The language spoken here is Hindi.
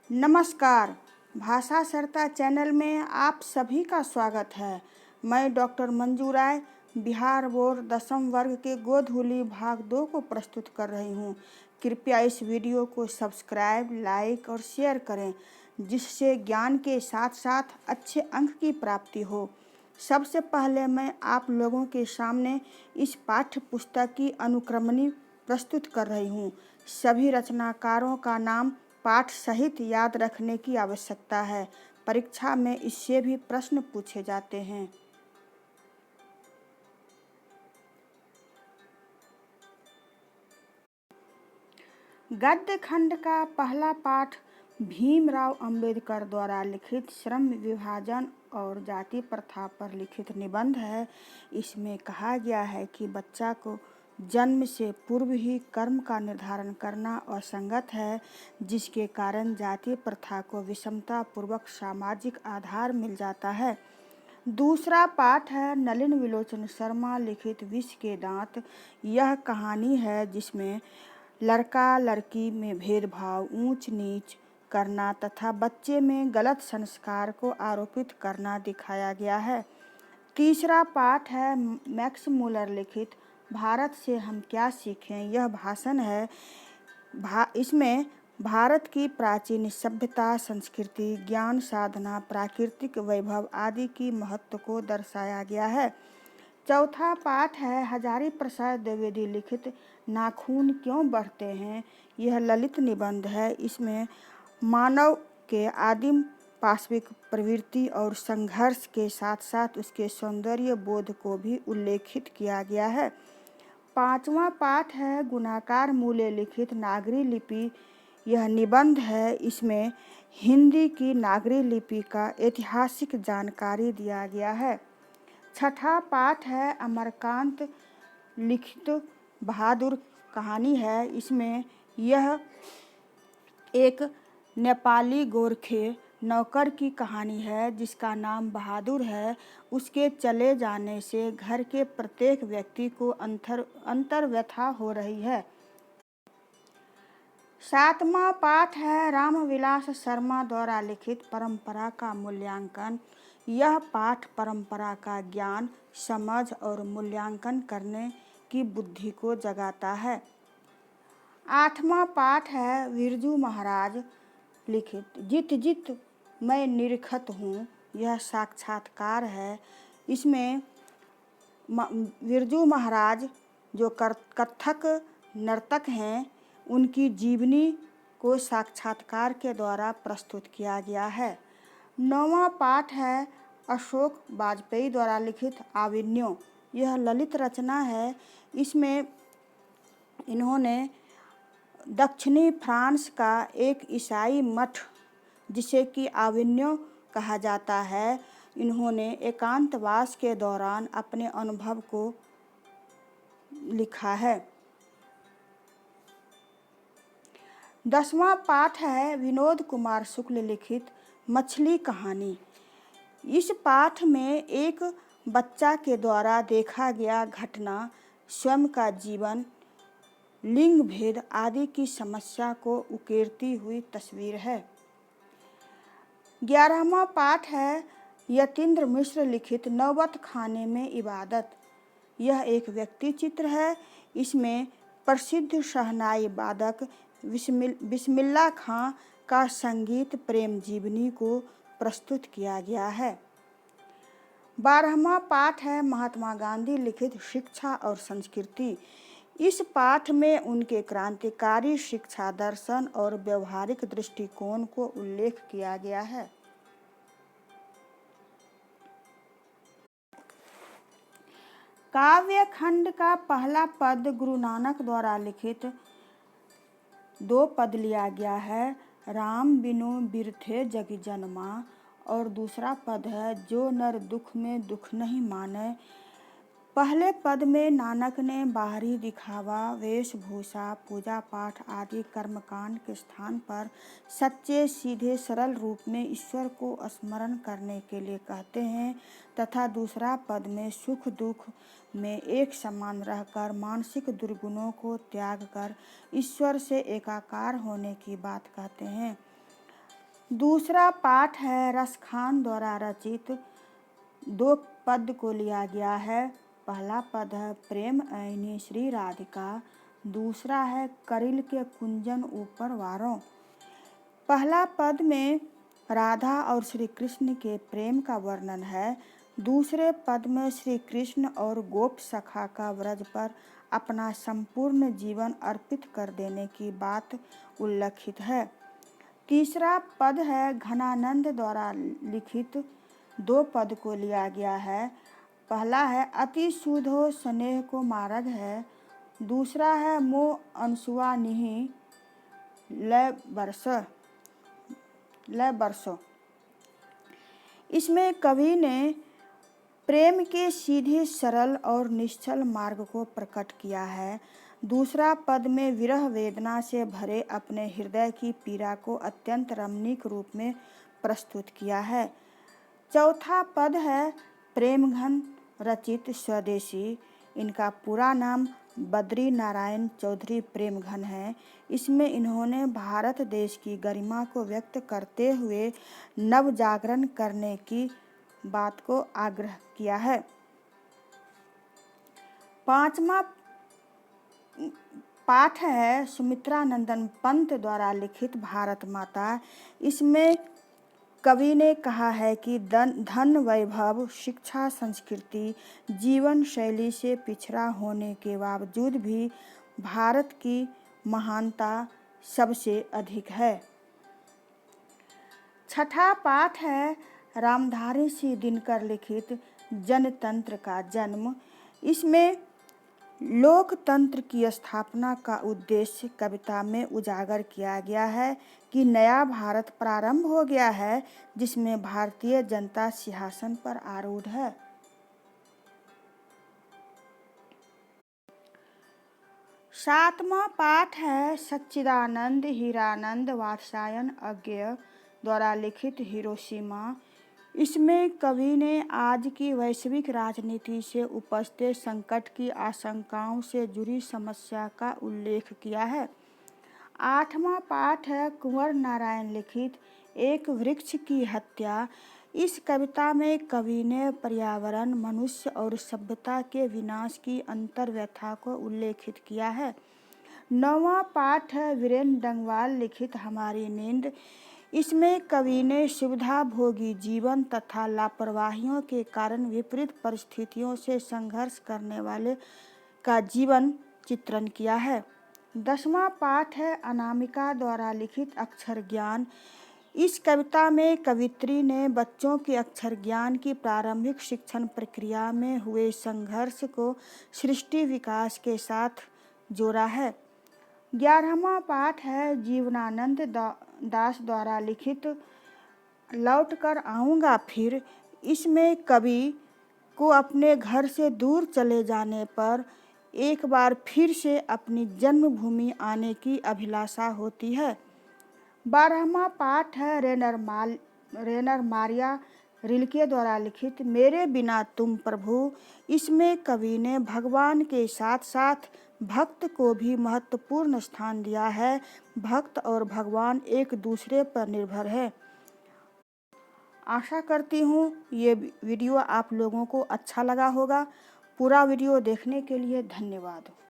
नमस्कार। भाषा सरता चैनल में आप सभी का स्वागत है। मैं डॉक्टर मंजू राय बिहार बोर्ड 10वीं वर्ग के गोधूली भाग 2 को प्रस्तुत कर रही हूँ। कृपया इस वीडियो को सब्सक्राइब, लाइक और शेयर करें, जिससे ज्ञान के साथ साथ अच्छे अंक की प्राप्ति हो। सबसे पहले मैं आप लोगों के सामने इस पाठ्य पुस्तक की अनुक्रमणी प्रस्तुत कर रही हूँ। सभी रचनाकारों का नाम पाठ सहित याद रखने की आवश्यकता है। परीक्षा में इससे भी प्रश्न पूछे जाते हैं। गद्य खंड का पहला पाठ भीमराव अंबेडकर द्वारा लिखित श्रम विभाजन और जाति प्रथा पर लिखित निबंध है। इसमें कहा गया है कि बच्चा को जन्म से पूर्व ही कर्म का निर्धारण करना असंगत है, जिसके कारण जाति प्रथा को विषमता पूर्वक सामाजिक आधार मिल जाता है। दूसरा पाठ है नलिन विलोचन शर्मा लिखित विष के दांत। यह कहानी है जिसमें लड़का लड़की में भेदभाव, ऊंच नीच करना तथा बच्चे में गलत संस्कार को आरोपित करना दिखाया गया है। तीसरा पाठ है मैक्स मूलर लिखित भारत से हम क्या सीखें। यह भाषण है। इसमें भारत की प्राचीन सभ्यता, संस्कृति, ज्ञान साधना, प्राकृतिक वैभव आदि की महत्व को दर्शाया गया है। चौथा पाठ है हजारी प्रसाद द्विवेदी लिखित नाखून क्यों बढ़ते हैं। यह ललित निबंध है। इसमें मानव के आदिम पाशविक प्रवृत्ति और संघर्ष के साथ साथ उसके सौंदर्य बोध को भी उल्लेखित किया गया है। पांचवा पाठ है गुणाकार मूल्य लिखित नागरी लिपि। यह निबंध है। इसमें हिंदी की नागरी लिपि का ऐतिहासिक जानकारी दिया गया है। छठा पाठ है अमरकांत लिखित बहादुर कहानी है। इसमें यह एक नेपाली गोरखे नौकर की कहानी है जिसका नाम बहादुर है। उसके चले जाने से घर के प्रत्येक व्यक्ति को अंतर्व्यथा हो रही है। सातवां पाठ है रामविलास शर्मा द्वारा लिखित परंपरा का मूल्यांकन। यह पाठ परंपरा का ज्ञान, समझ और मूल्यांकन करने की बुद्धि को जगाता है। आठवां पाठ है बिरजू महाराज लिखित जित जित मैं निरखत हूँ। यह साक्षात्कार है। इसमें बिरजू महाराज जो कथक नर्तक हैं, उनकी जीवनी को साक्षात्कार के द्वारा प्रस्तुत किया गया है। नौवां पाठ है अशोक वाजपेयी द्वारा लिखित आविन्यो। यह ललित रचना है। इसमें इन्होंने दक्षिणी फ्रांस का एक ईसाई मठ जिसे कि आविन्यो कहा जाता है, इन्होंने एकांतवास के दौरान अपने अनुभव को लिखा है। 10वां पाठ है विनोद कुमार शुक्ल लिखित मछली कहानी। इस पाठ में एक बच्चा के द्वारा देखा गया घटना, स्वयं का जीवन, लिंग भेद आदि की समस्या को उकेरती हुई तस्वीर है। 11वां पाठ है यतीन्द्र मिश्र लिखित नौबत खाने में इबादत। यह एक व्यक्ति चित्र है। इसमें प्रसिद्ध शहनाई वादक बिस्मिल्लाह खां का संगीत प्रेम जीवनी को प्रस्तुत किया गया है। 12वां पाठ है महात्मा गांधी लिखित शिक्षा और संस्कृति। इस पाठ में उनके क्रांतिकारी शिक्षा, दर्शन और व्यवहारिक दृष्टिकोण को उल्लेख किया गया है। काव्य खंड का पहला पद गुरु नानक द्वारा लिखित 2 पद लिया गया है। राम बिनु बिरथे जग जनमा। और दूसरा पद है जो नर दुख में दुख नहीं माने। पहले पद में नानक ने बाहरी दिखावा, वेशभूषा, पूजा पाठ आदि कर्मकांड के स्थान पर सच्चे सीधे सरल रूप में ईश्वर को स्मरण करने के लिए कहते हैं तथा दूसरा पद में सुख दुख में एक समान रहकर मानसिक दुर्गुणों को त्याग कर ईश्वर से एकाकार होने की बात कहते हैं। दूसरा पाठ है रसखान द्वारा रचित 2 पद को लिया गया है। पहला पद है प्रेम ऐनी श्री राधिका, दूसरा है करिल के कुंजन ऊपर वारों। पहला पद में राधा और श्री कृष्ण के प्रेम का वर्णन है। दूसरे पद में श्री कृष्ण और गोप सखा का व्रज पर अपना संपूर्ण जीवन अर्पित कर देने की बात उल्लेखित है। तीसरा पद है घनानंद द्वारा लिखित 2 पद को लिया गया है। पहला है अति सुधो स्नेह को मार्ग है, दूसरा है मोह अनसुआ निहि लय बरसो। इसमें कवि ने प्रेम के सीधे सरल और निश्चल मार्ग को प्रकट किया है। दूसरा पद में विरह वेदना से भरे अपने हृदय की पीड़ा को अत्यंत रमणीक रूप में प्रस्तुत किया है। चौथा पद है प्रेमघन रचित स्वदेशी। इनका पूरा नाम बद्री नारायण चौधरी प्रेमघन है। इसमें इन्होंने भारत देश की गरिमा को व्यक्त करते हुए नव जागरण करने की बात को आग्रह किया है। पांचवा पाठ है सुमित्रानंदन पंत द्वारा लिखित भारत माता। इसमें कवि ने कहा है कि धन वैभव शिक्षा संस्कृति जीवन शैली से पिछड़ा होने के बावजूद भी भारत की महानता सबसे अधिक है। छठा पाठ है रामधारी सिंह दिनकर लिखित जनतंत्र का जन्म। इसमें लोकतंत्र की स्थापना का उद्देश्य कविता में उजागर किया गया है कि नया भारत प्रारंभ हो गया है जिसमें भारतीय जनता सिंहासन पर आरूढ़ है। सातवां पाठ है सच्चिदानंद हीरानंद वात्स्यायन अज्ञेय द्वारा लिखित हिरोशिमा। इसमें कवि ने आज की वैश्विक राजनीति से उपस्थित संकट की आशंकाओं से जुड़ी समस्या का उल्लेख किया है। आठवां पाठ है कुंवर नारायण लिखित एक वृक्ष की हत्या। इस कविता में कवि ने पर्यावरण मनुष्य और सभ्यता के विनाश की अंतर्व्यथा को उल्लेखित किया है। नौवां पाठ है वीरेंद्र डंगवाल लिखित हमारी नींद। इसमें कवि ने सुविधा भोगी जीवन तथा लापरवाहियों के कारण विपरीत परिस्थितियों से संघर्ष करने वाले का जीवन चित्रण किया है। 10वां पाठ है अनामिका द्वारा लिखित अक्षर ज्ञान। इस कविता में कवित्री ने बच्चों के अक्षर ज्ञान की प्रारंभिक शिक्षण प्रक्रिया में हुए संघर्ष को सृष्टि विकास के साथ जोड़ा है। 11वां पाठ है जीवनानंद दास द्वारा लिखित लौट कर आऊँगा फिर। इसमें कवि को अपने घर से दूर चले जाने पर एक बार फिर से अपनी जन्मभूमि आने की अभिलाषा होती है। 12वां पाठ है रेनर मारिया रिल्के द्वारा लिखित मेरे बिना तुम प्रभु। इसमें कवि ने भगवान के साथ साथ भक्त को भी महत्वपूर्ण स्थान दिया है। भक्त और भगवान एक दूसरे पर निर्भर है। आशा करती हूँ ये वीडियो आप लोगों को अच्छा लगा होगा। पूरा वीडियो देखने के लिए धन्यवाद।